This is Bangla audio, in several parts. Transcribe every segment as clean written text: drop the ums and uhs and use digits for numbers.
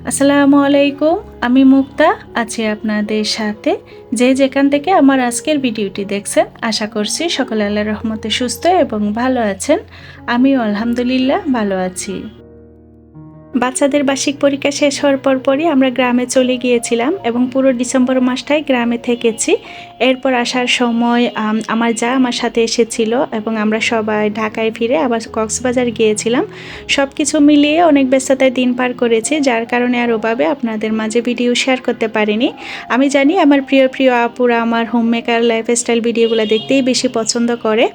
আসসালামু আলাইকুম, আমি মুক্তা আছি আপনাদের সাথে। যে যেখান থেকে আমার আজকের ভিডিওটি দেখছেন, আশা করছি সকলে আল্লাহর রহমতে সুস্থ এবং ভালো আছেন। আমিও আলহামদুলিল্লাহ ভালো আছি। বাচ্চাদের বার্ষিক পরীক্ষা শেষ হওয়ার পরই আমরা গ্রামে চলে গিয়েছিলাম এবং পুরো ডিসেম্বর মাসটাই গ্রামে থেকেছি। এরপর আসার সময় আমার যা আমার সাথে এসেছিল এবং আমরা সবাই ঢাকায় ফিরে আবার কক্সবাজার গিয়েছিলাম। সব কিছু মিলিয়ে অনেক ব্যস্ততায় দিন পার করেছি, যার কারণে আর ওভাবে আপনাদের মাঝে ভিডিও শেয়ার করতে পারিনি। আমি জানি আমার প্রিয় প্রিয় আপুরা আমার হোম মেকার লাইফস্টাইল ভিডিওগুলো দেখতেই বেশি পছন্দ করে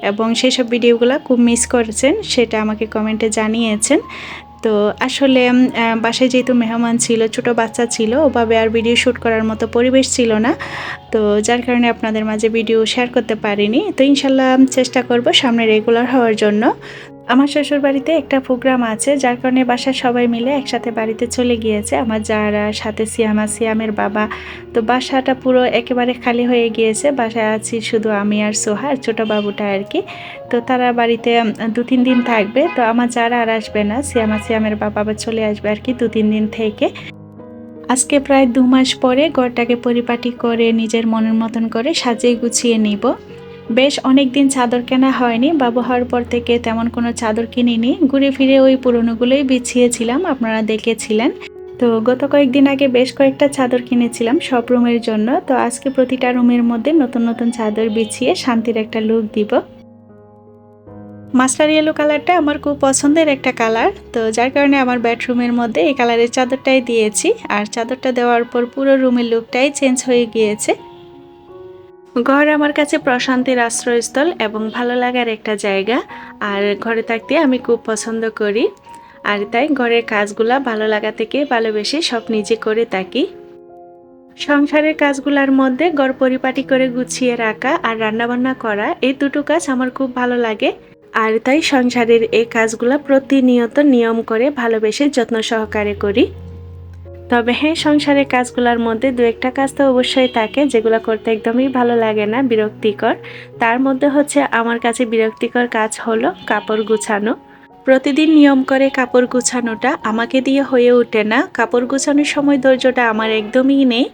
এবং সেসব ভিডিওগুলো খুব মিস করেছেন, সেটা আমাকে কমেন্টে জানিয়েছেন। তো আসলে বাসায় যেহেতু মেহমান ছিল, ছোট বাচ্চা ছিল, ওভাবে আর ভিডিও শ্যুট করার মতো পরিবেশ ছিল না, তো যার কারণে আপনাদের মাঝে ভিডিও শেয়ার করতে পারিনি। তো ইনশাল্লাহ চেষ্টা করব সামনে রেগুলার হওয়ার জন্য। আমার শ্বশুর বাড়িতে একটা প্রোগ্রাম আছে, যার কারণে বাসার সবাই মিলে একসাথে বাড়িতে চলে গিয়েছে। আমার যারা সাথে সিয়ামের বাবা। তো বাসাটা পুরো একেবারে খালি হয়ে গিয়েছে, বাসায় আছি শুধু আমি আর সোহা আর ছোটো বাবুটা আর কি। তো তারা বাড়িতে 2-3 দিন থাকবে। তো আমার যারা আর আসবে না, সিয়ামের বাবা আবার চলে আসবে আর কি 2-3 দিন থেকে। আজকে প্রায় 2 মাস পরে ঘরটাকে পরিপাটি করে নিজের মনের মতন করে সাজিয়ে গুছিয়ে নিব। বেশ অনেক দিন চাদর কেনা হয়নি, বাবু হওয়ার পর থেকে তেমন কোনো চাদর কিনিনি, ঘুরে ফিরে ওই পুরনোগুলোই বিছিয়েছিলাম, আপনারা দেখেছিলেন। তো গত কয়েকদিন আগে বেশ কয়েকটা চাদর কিনেছিলাম সব রুমের জন্য। তো আজকে প্রতিটা রুমের মধ্যে নতুন নতুন চাদর বিছিয়ে শান্তির একটা লুক দিব। মাস্টার ইয়েলো কালারটা আমার খুব পছন্দের একটা কালার, তো যার কারণে আমার বেডরুমের মধ্যে এই কালারের চাদরটাই দিয়েছি। আর চাদরটা দেওয়ার পর পুরো রুমের লুকটাই চেঞ্জ হয়ে গিয়েছে। ঘর আমার কাছে প্রশান্তির আশ্রয়স্থল এবং ভালো লাগার একটা জায়গা, আর ঘরে থাকতে আমি খুব পছন্দ করি। আর তাই ঘরের কাজগুলা ভালো লাগা থেকে ভালোবেসে সব নিজে করে থাকি। সংসারের কাজগুলোর মধ্যে ঘর পরিপাটি করে গুছিয়ে রাখা আর রান্নাবান্না করা, এই দুটো কাজ আমার খুব ভালো লাগে। আর তাই সংসারের এই কাজগুলো প্রতিনিয়ত নিয়ম করে ভালোবেসে যত্ন সহকারে করি। তবে হ্যাঁ, সংসারের কাজগুলোর মধ্যে 2-1টা কাজ তো অবশ্যই থাকে যেগুলো করতে একদমই ভালো লাগে না, বিরক্তিকর। তার মধ্যে হচ্ছে আমার কাছে বিরক্তিকর কাজ হলো কাপড় গুছানো। প্রতিদিন নিয়ম করে কাপড় গুছানোটা আমাকে দিয়ে হয়ে ওঠে না। কাপড় গুছানোর সময় ধৈর্যটা আমার একদমই নেই।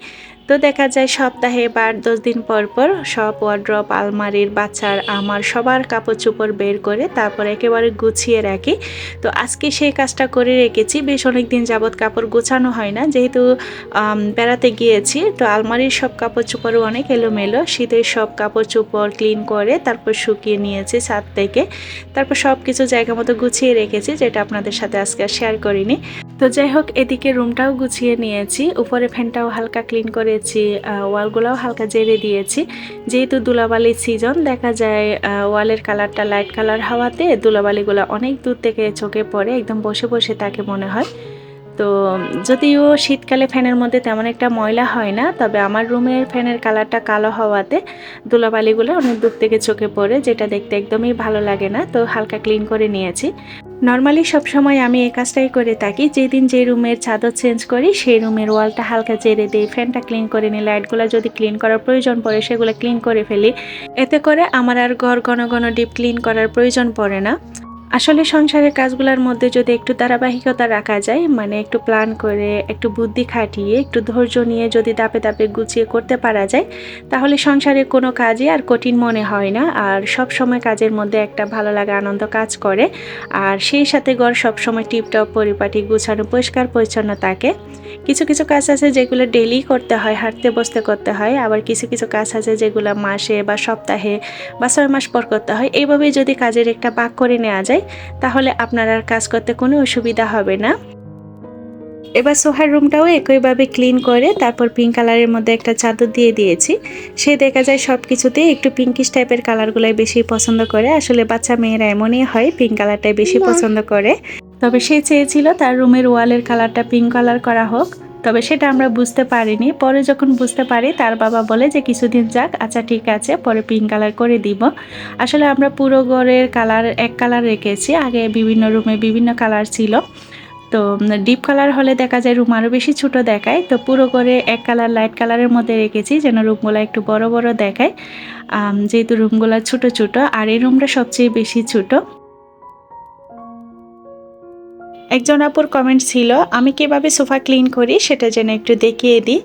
তো দেখা যায় সপ্তাহে বা 10 দিন পর পর সব ওয়ার্ড্রপ, আলমারির, বাচ্চার, আমার সবার কাপড় চোপড় বের করে তারপর একেবারে গুছিয়ে রাখি। তো আজকে সেই কাজটা করে রেখেছি। বেশ অনেক দিন যাবৎ কাপড় গোছানো হয় না, যেহেতু বেড়াতে গিয়েছি। তো আলমারির সব কাপড় চোপড়ও অনেক এলোমেলো। শীতের সব কাপড় চোপড় ক্লিন করে তারপর শুকিয়ে নিয়েছি ছাদ থেকে। তারপর সব কিছু জায়গা মতো গুছিয়ে রেখেছি, যেটা আপনাদের সাথে আজকে শেয়ার করিনি। তো যাই হোক, এদিকে রুমটাও গুছিয়ে নিয়েছি, উপরে ফ্যানটাও হালকা ক্লিন করেছি, ওয়ালগুলোও হালকা জেরে দিয়েছি। যেহেতু ধুলাবালির সিজন, দেখা যায় ওয়ালের কালারটা লাইট কালার হওয়াতে ধুলাবালিগুলো অনেক দূর থেকে চোখে পড়ে, একদম বসে বসে তাকে মনে হয়। তো যদিও শীতকালে ফ্যানের মধ্যে তেমন একটা ময়লা হয় না, তবে আমার রুমের ফ্যানের কালারটা কালো হওয়াতে ধুলাবালিগুলো অনেক দূর থেকে চোখে পড়ে, যেটা দেখতে একদমই ভালো লাগে না। তো হালকা ক্লিন করে নিয়েছি। নর্মালি সবসময় আমি এই কাজটাই করে থাকি, যেদিন যে রুমের চাদর চেঞ্জ করি সেই রুমের ওয়ালটা হালকা ঝেড়ে দিই, ফ্যানটা ক্লিন করে নিই, লাইটগুলো যদি ক্লিন করার প্রয়োজন পড়ে সেগুলো ক্লিন করে ফেলি। এতে করে আমার আর ঘর ঘন ঘন ডিপ ক্লিন করার প্রয়োজন পড়ে না। আসলে সংসারের কাজগুলোর মধ্যে যদি একটু ধারাবাহিকতা রাখা যায়, মানে একটু প্ল্যান করে, একটু বুদ্ধি খাটিয়ে, একটু ধৈর্য নিয়ে যদি ধাপে ধাপে গুছিয়ে করতে পারা যায়, তাহলে সংসারের কোনো কাজই আর কঠিন মনে হয় না। আর সব সময় কাজের মধ্যে একটা ভালো লাগা, আনন্দ কাজ করে। আর সেই সাথে ঘর সবসময় টিপটপ পরিপাটি গুছানো পরিষ্কার পরিচ্ছন্ন থাকে। কিছু কিছু কাজ আছে যেগুলো ডেইলি করতে হয়, হাঁটতে বসতে করতে হয়। আবার কিছু কিছু কাজ আছে যেগুলো মাসে বা সপ্তাহে বা 6 মাস পর করতে হয়। এইভাবে যদি কাজের একটা ভাগ করে নেওয়া যায়, তাহলে আপনার আর কাজ করতে কোনো অসুবিধা হবে না। এবার সোফার রুমটাও একইভাবে ক্লিন করে তারপর পিঙ্ক কালারের মধ্যে একটা চাদর দিয়ে দিয়েছি। সে দেখা যায় সব কিছুতেই একটু পিঙ্কিশ টাইপের কালারগুলাই বেশি পছন্দ করে। আসলে বাচ্চা মেয়েরা এমনই হয়, পিঙ্ক কালারটাই বেশি পছন্দ করে। তবে সে চেয়েছিল তার রুমের ওয়ালের কালারটা পিঙ্ক কালার করা হোক, তবে সেটা আমরা বুঝতে পারিনি। পরে যখন বুঝতে পারি তার বাবা বলে যে কিছুদিন যাক, আচ্ছা ঠিক আছে, পরে পিঙ্ক কালার করে দিব। আসলে আমরা পুরো ঘরের কালার এক কালার রেখেছি, আগে বিভিন্ন রুমে বিভিন্ন কালার ছিল। তো ডিপ কালার হলে দেখা যায় রুম আরও বেশি ছোট দেখায়, তো পুরো করে এক কালার লাইট কালারের মধ্যে রেখেছি যেন রুমগুলো একটু বড় বড় দেখায়, যেহেতু রুমগুলো ছোট ছোট আর এই রুমটা সবচেয়ে বেশি ছোট। একজন আপুর কমেন্ট ছিল আমি কিভাবে সোফা ক্লিন করি সেটা যেন একটু দেখিয়ে দিই।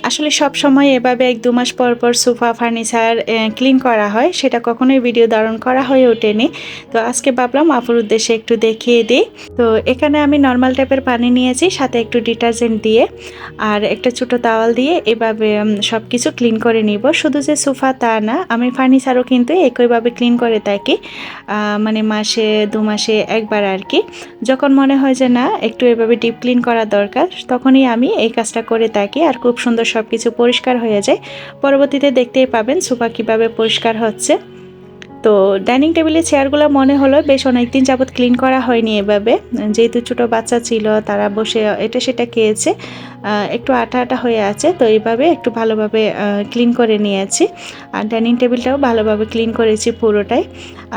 আসলে সব সময় এভাবে 1-2 মাস পর পর সোফা ফার্নিচার ক্লিন করা হয়, সেটা কখনোই ভিডিও ধারণ করা হয়ে ওঠেনি। তো আজকে ভাবলাম আপুর উদ্দেশ্যে একটু দেখিয়ে দিই। তো এখানে আমি নর্মাল টাইপের পানি নিয়েছি, সাথে একটু ডিটারজেন্ট দিয়ে আর একটা ছোটো তাওয়াল দিয়ে এভাবে সব কিছু ক্লিন করে নিব। শুধু যে সোফা তা না, আমি ফার্নিচারও কিন্তু একইভাবে ক্লিন করে থাকি, মানে মাসে 2 মাসে একবার আর কি। যখন মনে হয় যে না একটু এভাবে ডিপ ক্লিন করা দরকার, তখনই আমি এই কাজটা করে থাকি আর খুব সুন্দর সব কিছু পরিষ্কার হয়ে যায়। পরবর্তীতে দেখতেই পাবেন সোফা কীভাবে পরিষ্কার হচ্ছে। তো ডাইনিং টেবিলের চেয়ারগুলো মনে হলো বেশ অনেকদিন যাবৎ ক্লিন করা হয়নি এভাবে, যেহেতু ছোটো বাচ্চা ছিল তারা বসে এটা সেটা খেয়েছে, একটু আটা আটা হয়ে আছে। তো এইভাবে একটু ভালোভাবে ক্লিন করে নিয়েছি আর ডাইনিং টেবিলটাও ভালোভাবে ক্লিন করেছি পুরোটাই।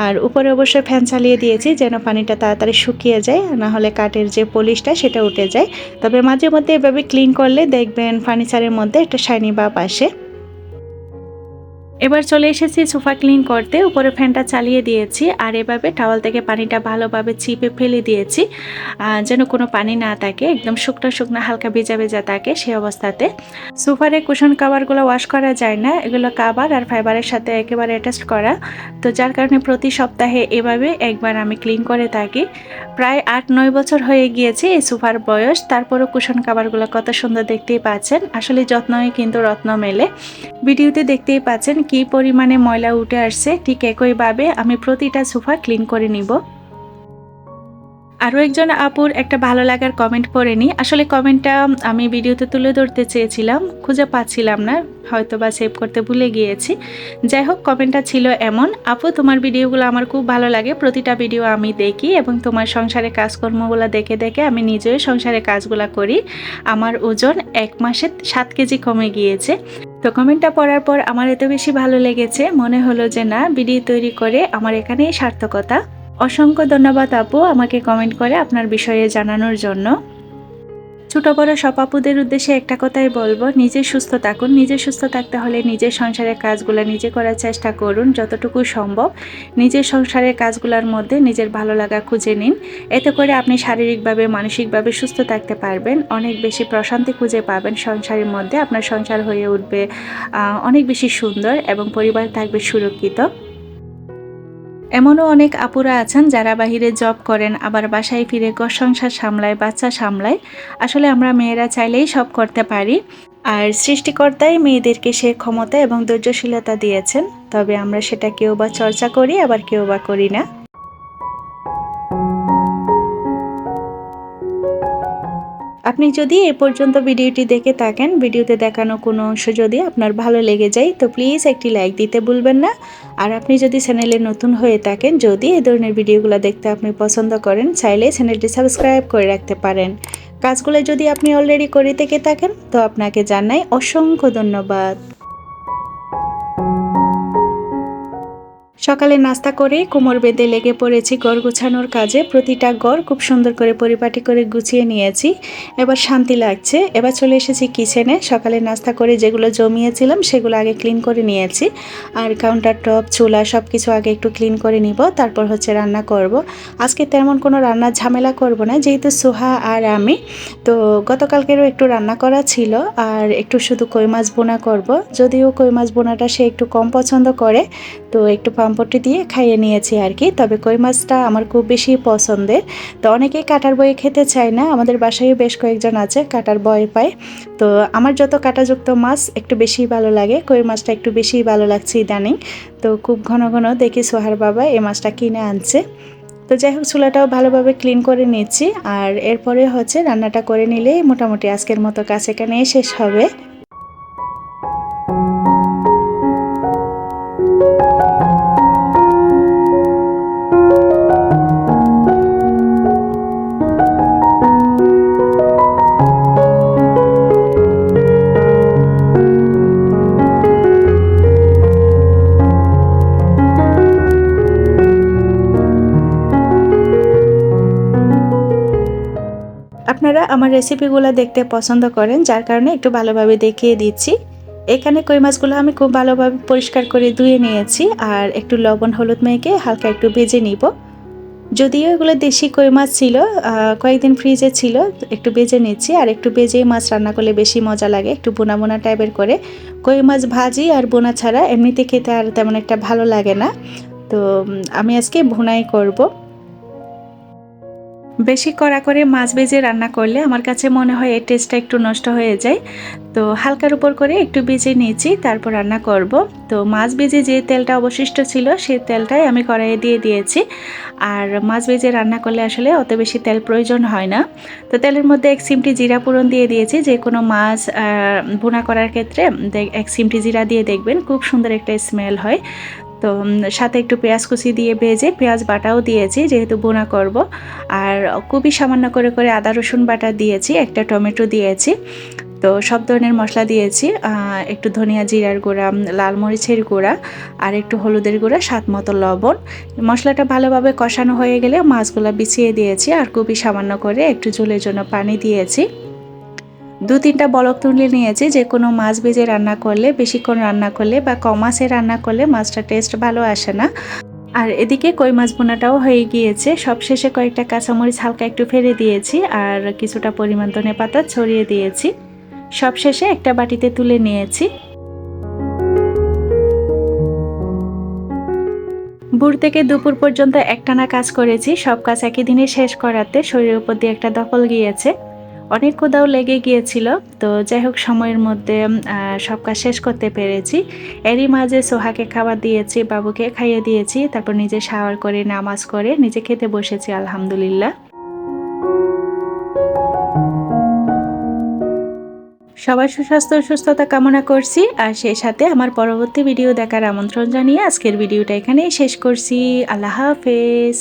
আর উপরে অবশ্যই ফ্যান চালিয়ে দিয়েছি যেন পানিটা তাড়াতাড়ি শুকিয়ে যায়, না হলে কাঠের যে পলিশটা সেটা উঠে যায়। তবে মাঝে মধ্যে এভাবে ক্লিন করলে দেখবেন ফার্নিচারের মধ্যে একটা শাইনি ভাব আসে। এবার চলে এসেছি সোফা ক্লিন করতে, উপরে ফ্যানটা চালিয়ে দিয়েছি আর এভাবে টাওয়াল থেকে পানিটা ভালোভাবে চিপে ফেলে দিয়েছি যেন কোনো পানি না থাকে, একদম শুকনো শুকনো হালকা ভেজা ভেজা থাকে সেই অবস্থাতে। সোফারে কুশন কাভারগুলো ওয়াশ করা যায় না, এগুলো কাভার আর ফাইবারের সাথে একেবারে অ্যাটাচ করা, তো যার কারণে প্রতি সপ্তাহে এভাবে একবার আমি ক্লিন করে থাকি। প্রায় 8-9 বছর হয়ে গিয়েছে এই সোফার বয়স, তারপরও কুশন কাভারগুলো কত সুন্দর দেখতেই পাচ্ছেন। আসলে যত্নই কিন্তু রত্ন মেলে। ভিডিওতে দেখতেই পাচ্ছেন কি পরিমাণে ময়লা উঠে আসছে, ঠিক একইভাবে আমি প্রতিটা সোফা ক্লিন করে নিব। আরও একজন আপুর একটা ভালো লাগার কমেন্ট পড়ে নিই। আসলে কমেন্টটা আমি ভিডিওতে তুলে ধরতে চেয়েছিলাম, খুঁজে পাচ্ছিলাম না, হয়তো বা সেভ করতে ভুলে গিয়েছি। যাই হোক, কমেন্টটা ছিল এমন: আপু তোমার ভিডিওগুলো আমার খুব ভালো লাগে, প্রতিটা ভিডিও আমি দেখি এবং তোমার সংসারে কাজকর্মগুলো দেখে দেখে আমি নিজেও সংসারে কাজগুলো করি। আমার ওজন 1 মাসে 7 কেজি কমে গিয়েছে। তো কমেন্টটা পড়ার পর আমার এত বেশি ভালো লেগেছে, মনে হলো যে না, ভিডিও তৈরি করে আমার এখানেই সার্থকতা। অসংখ্য ধন্যবাদ আপু আমাকে কমেন্ট করে আপনার বিষয়ে জানানোর জন্য। ছোট বড় সব আপুদের উদ্দেশ্যে একটা কথাই বলবো, নিজে সুস্থ থাকুন। নিজে সুস্থ থাকতে হলে নিজের সংসারের কাজগুলো নিজে করার চেষ্টা করুন যতটুকু সম্ভব। নিজের সংসারের কাজগুলোর মধ্যে নিজের ভালো লাগা খুঁজে নিন, এতে করে আপনি শারীরিকভাবে মানসিকভাবে সুস্থ থাকতে পারবেন, অনেক বেশি প্রশান্তি খুঁজে পাবেন সংসারের মধ্যে। আপনার সংসার হয়ে উঠবে অনেক বেশি সুন্দর এবং পরিবার থাকবে সুরক্ষিত। এমনও অনেক আপুরা আছেন যারা বাহিরে জব করেন, আবার বাসায় ফিরে ঘর সংসার সামলায়, বাচ্চা সামলায়। আসলে আমরা মেয়েরা চাইলেই সব করতে পারি, আর সৃষ্টিকর্তাই মেয়েদেরকে সে ক্ষমতা এবং ধৈর্যশীলতা দিয়েছেন। তবে আমরা সেটা কেউ বা চর্চা করি, আবার কেউ বা করি না। আপনি যদি এ পর্যন্ত ভিডিওটি দেখে থাকেন, ভিডিওতে দেখানো কোনো অংশ যদি আপনার ভালো লেগে যায় তো প্লিজ একটি লাইক দিতে ভুলবেন না। আর আপনি যদি চ্যানেলে নতুন হয়ে থাকেন, যদি এই ধরনের ভিডিওগুলো দেখতে আপনি পছন্দ করেন, চাইলে চ্যানেলটি সাবস্ক্রাইব করে রাখতে পারেন। কাজগুলো যদি আপনি অলরেডি করে থেকে থাকেন তো আপনাকে জানাই অসংখ্য ধন্যবাদ। সকালে নাস্তা করে কোমর বেঁধে লেগে পড়েছি ঘর গুছানোর কাজে। প্রতিটা ঘর খুব সুন্দর করে পরিপাটি করে গুছিয়ে নিয়েছি, এবার শান্তি লাগছে। এবার চলে এসেছি কিচেনে। সকালে নাস্তা করে যেগুলো জমিয়েছিলাম সেগুলো আগে ক্লিন করে নিয়েছি, আর কাউন্টার টপ চুলা সব কিছু আগে একটু ক্লিন করে নিব, তারপর হচ্ছে রান্না করব। আজকে তেমন কোনো রান্নার ঝামেলা করব না, যেহেতু সোহা আর আমি। তো গতকালকেরও একটু রান্না করা ছিল, আর একটু শুধু কই মাছ বোনা করব। যদিও কই মাছ বোনাটা সে একটু কম পছন্দ করে, তো একটু পাম্পটি দিয়ে খাইয়ে নিয়েছি আর কি। তবে কই মাছটা আমার খুব বেশি পছন্দের। তো অনেকেই কাঁটার বয়ে খেতে চায় না, আমাদের বাসায় বেশ কয়েকজন আছে কাঁটার বয়ে পায়। তো আমার যত কাঁটাযুক্ত মাছ একটু বেশি ভালো লাগে, কই মাছটা একটু বেশি ভালো লাগছে ইদানিং। তো খুব ঘন ঘন দেখি সোহার বাবা এই মাছটা কিনে আনছে। তো যাই হোক চুলাটাও ভালোভাবে ক্লিন করে নিচ্ছি, আর এরপরে হচ্ছে রান্নাটা করে নিলেই মোটামুটি আজকের মতো কাজ এখানেই শেষ হবে। আপনারা আমার রেসিপিগুলো দেখতে পছন্দ করেন, যার কারণে একটু ভালোভাবে দেখিয়ে দিচ্ছি। এখানে কই মাছগুলো আমি খুব ভালোভাবে পরিষ্কার করে ধুয়ে নিয়েছি, আর একটু লবণ হলুদ মেখে হালকা একটু ভেজে নিব। যদিও এগুলো দেশি কই মাছ ছিল, কয়েকদিন ফ্রিজে ছিল, একটু ভেজে নিচ্ছি। আর একটু ভেজেই মাছ রান্না করলে বেশি মজা লাগে, একটু বোনা বোনা টাইপের করে। কই মাছ ভাজি আর বোনা ছাড়া এমনিতে খেতে আর তেমন একটা ভালো লাগে না, তো আমি আজকে ভুনাই করব। বেশি কড়া করে মাছ ভেজে রান্না করলে আমার কাছে মনে হয় এর টেস্টটা একটু নষ্ট হয়ে যায়, তো হালকার উপর করে একটু ভেজে নিয়েছি, তারপর রান্না করব। তো মাছ ভেজে যে তেলটা অবশিষ্ট ছিল সেই তেলটাই আমি কড়াইয়ে দিয়ে দিয়েছি। আর মাছ ভেজে রান্না করলে আসলে অত বেশি তেল প্রয়োজন হয় না। তো তেলের মধ্যে 1 চিমটি জিরা ফোড়ন দিয়ে দিয়েছি। যে কোনো মাছ ভুনা করার ক্ষেত্রে 1 চিমটি জিরা দিয়ে দেখবেন, খুব সুন্দর একটা স্মেল হয়। তো সাথে একটু পেঁয়াজ কুচি দিয়ে ভেজে পেঁয়াজ বাটাও দিয়েছি, যেহেতু বোনা করব। আর খুবই সামান্য করে করে আদা রসুন বাটা দিয়েছি, একটা টমেটো দিয়েছি। তো সব ধরনের মশলা দিয়েছি, একটু ধনিয়া জিরার গুঁড়া, লাল মরিচের গুঁড়া, আর একটু হলুদের গুঁড়া, স্বাদ মতো লবণ। মশলাটা ভালোভাবে কষানো হয়ে গেলে মাছগুলো বিছিয়ে দিয়েছি, আর খুবই সামান্য করে একটু ঝোলের জন্য পানি দিয়েছি। 2-3টা বলক তুলে নিয়েছি। যে কোনো মাছ ভেজে রান্না করলে, বেশিক্ষণ রান্না করলে বা কম আঁচে রান্না করলে মাছটা টেস্ট ভালো আসে না। আর এদিকে কই মাছ ভুনাটাও হয়ে গিয়েছে। সবশেষে কয়েকটা কাঁচামরিচ হালকা একটু ফেলে দিয়েছি, আর কিছুটা পরিমাণ ধনেপাতা ছড়িয়ে দিয়েছি। সবশেষে একটা বাটিতে তুলে নিয়েছি। ভোর থেকে দুপুর পর্যন্ত একটানা কাজ করেছি। সব কাজ একই দিনে শেষ করাতে শরীরের উপর দিয়ে একটা দখল গিয়েছে, অনেক ক্ষুধাও লেগে গিয়েছিল। তো যাই হোক, সময়ের মধ্যে সব কাজ শেষ করতে পেরেছি। এরই মাঝে সোহাকে খাবার দিয়েছি, বাবুকে খাইয়ে দিয়েছি, তারপর নিজে শাওয়ার করে নামাজ করে নিজে খেতে বসেছি আলহামদুলিল্লাহ। সবার সুস্বাস্থ্য ও সুস্থতা কামনা করছি, আর সেই সাথে আমার পরবর্তী ভিডিও দেখার আমন্ত্রণ জানিয়ে আজকের ভিডিওটা এখানেই শেষ করছি। আল্লাহ হাফেজ।